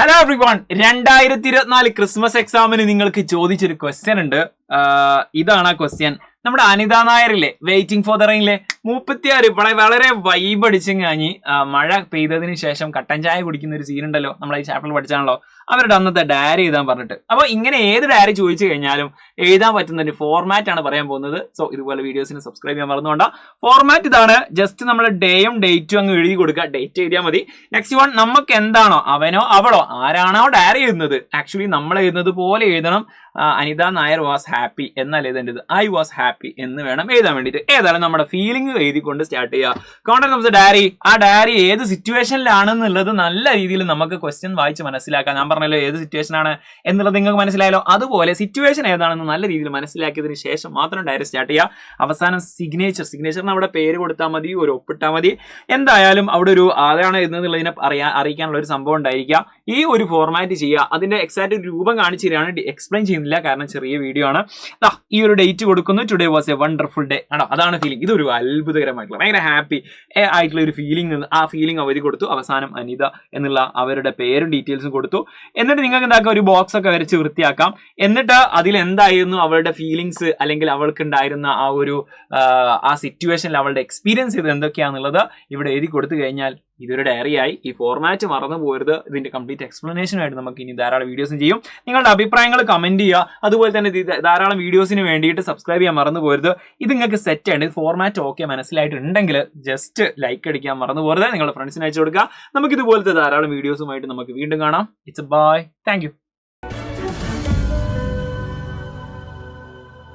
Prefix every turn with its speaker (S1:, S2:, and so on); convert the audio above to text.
S1: Hello everyone, 2024 Christmas എക്സാമിന് നിങ്ങൾക്ക് ചോദിച്ചൊരു ക്വസ്റ്റ്യൻ ഉണ്ട്. ഇതാണ് ആ ക്വസ്റ്റ്യൻ. നമ്മുടെ അനിത നായരില്ലേ, വെയിറ്റിംഗ് ഫോർ ദ റെയിനിലെ 36 വളരെ വൈബ് അടിച്ചും കാഞ്ഞി മഴ പെയ്തതിന് ശേഷം കട്ടൻ ചായ കുടിക്കുന്ന ഒരു സീൻ ഉണ്ടല്ലോ, നമ്മളെ ഈ ചാപ്റ്ററിൽ പഠിച്ചാണല്ലോ. അവരുടെ അന്നത്തെ ഡയറി എഴുതാൻ പറഞ്ഞിട്ട്. അപ്പോൾ ഇങ്ങനെ ഏത് ഡയറി ചോദിച്ചു കഴിഞ്ഞാലും എഴുതാൻ പറ്റുന്ന ഒരു ഫോർമാറ്റ് ആണ് പറയാൻ പോകുന്നത്. സോ ഇതുപോലെ വീഡിയോസിന് സബ്സ്ക്രൈബ് ചെയ്യാൻ മറന്നുകൊണ്ട. ഫോർമാറ്റ് ഇതാണ്. ജസ്റ്റ് നമ്മൾ ഡേയും ഡേറ്റും അങ്ങ് എഴുതി കൊടുക്കുക. ഡേറ്റ് എഴുതിയാൽ മതി. നെക്സ്റ്റ് വൺ, നമുക്ക് എന്താണോ അവനോ അവളോ ആരാണോ ഡയറി എഴുതുന്നത്, ആക്ച്വലി നമ്മൾ എഴുതുന്നത് പോലെ എഴുതണം. അനിത നായർ വാസ് ഹാപ്പി എന്നാൽ എഴുതേണ്ടത് ഐ വാസ് ഹാപ്പി എന്ന് വേണം എഴുതാൻ വേണ്ടിയിട്ട്. ഏതായാലും നമ്മുടെ ഫീലിംഗ് എഴുതിക്കൊണ്ട് സ്റ്റാർട്ട് ചെയ്യുക. Content of the diary. ആ ഡയറി ഏത് സിറ്റുവേഷനിലാണെന്നുള്ളത് നല്ല രീതിയിൽ നമുക്ക് ക്വസ്റ്റ്യൻ വായിച്ച് മനസ്സിലാക്കാം. ഞാൻ പറഞ്ഞല്ലോ ഏത് സിറ്റുവേഷൻ ആണ് എന്നുള്ളത് നിങ്ങൾക്ക് മനസ്സിലായല്ലോ. അതുപോലെ സിറ്റുവേഷൻ ഏതാണെന്ന് നല്ല രീതിയിൽ മനസ്സിലാക്കിയതിന് ശേഷം മാത്രം ഡയറി സ്റ്റാർട്ട് ചെയ്യുക. അവസാനം സിഗ്നേച്ചറിന് അവിടെ പേര് കൊടുത്താൽ മതി, ഒരു ഒപ്പിട്ടാൽ മതി. എന്തായാലും അവിടെ ഒരു ആരാണ് എന്നുള്ളതിനെ അറിയിക്കാനുള്ള ഒരു സംഭവം ഉണ്ടായിരിക്കുക. ഈ ഒരു ഫോർമാറ്റ് ചെയ്യുക. അതിന്റെ എക്സാക്ട് രൂപം കാണിച്ചു തരികയാണ്, എക്സ്പ്ലെയിൻ ചെയ്യുന്നില്ല കാരണം ചെറിയ വീഡിയോ ആണ്. ഈ ഒരു ഡേറ്റ് കൊടുക്കുന്നു. Today was A wonderful day ആണോ, അതാണ് ഫീലിംഗ്. ഇതൊരു അത്ഭുതകരമായിട്ടുള്ള ഭയങ്കര ഹാപ്പി ആയിട്ടുള്ള ഒരു ഫീലിംഗ്. ആ ഫീലിംഗ് അവധി കൊടുത്തു. അവസാനം അനിത എന്നുള്ള അവരുടെ പേരും ഡീറ്റെയിൽസും കൊടുത്തു. എന്നിട്ട് നിങ്ങൾക്ക് എന്താക്കാം, ഒരു ബോക്സ് ഒക്കെ വരച്ച് വൃത്തിയാക്കാം. എന്നിട്ട് അതിൽ എന്തായിരുന്നു അവളുടെ ഫീലിങ്സ്, അല്ലെങ്കിൽ അവൾക്ക് ഉണ്ടായിരുന്ന ആ ഒരു ആ സിറ്റുവേഷനിൽ അവളുടെ എക്സ്പീരിയൻസ് ചെയ്ത് എന്തൊക്കെയാണെന്നുള്ളത് ഇവിടെ എഴുതി കൊടുത്തു കഴിഞ്ഞാൽ ഇതൊരു ഡയറിയായി. ഈ ഫോർമാറ്റ് മറന്നു പോരുത്. ഇതിന്റെ കംപ്ലീറ്റ് എക്സ്പ്ലനേഷനായിട്ട് നമുക്ക് ഇനി ധാരാളം വീഡിയോസും ചെയ്യും. നിങ്ങളുടെ അഭിപ്രായങ്ങൾ കമന്റ് ചെയ്യുക. അതുപോലെ തന്നെ ധാരാളം വീഡിയോസിന് വേണ്ടിയിട്ട് സബ്സ്ക്രൈബ് ചെയ്യാൻ മറന്നു പോരുത്. ഇത് നിങ്ങൾക്ക് സെറ്റ് ആണ്. ഫോർമാറ്റ് ഓക്കെ മനസ്സിലായിട്ടുണ്ടെങ്കിൽ ജസ്റ്റ് ലൈക്ക് അടിക്കാൻ മറന്നു പോരുത്. നിങ്ങളുടെ ഫ്രണ്ട്സിന് അയച്ചു കൊടുക്കുക. നമുക്ക് ഇതുപോലത്തെ ധാരാളം വീഡിയോസുമായിട്ട് നമുക്ക് വീണ്ടും കാണാം. It's bye. Thank U.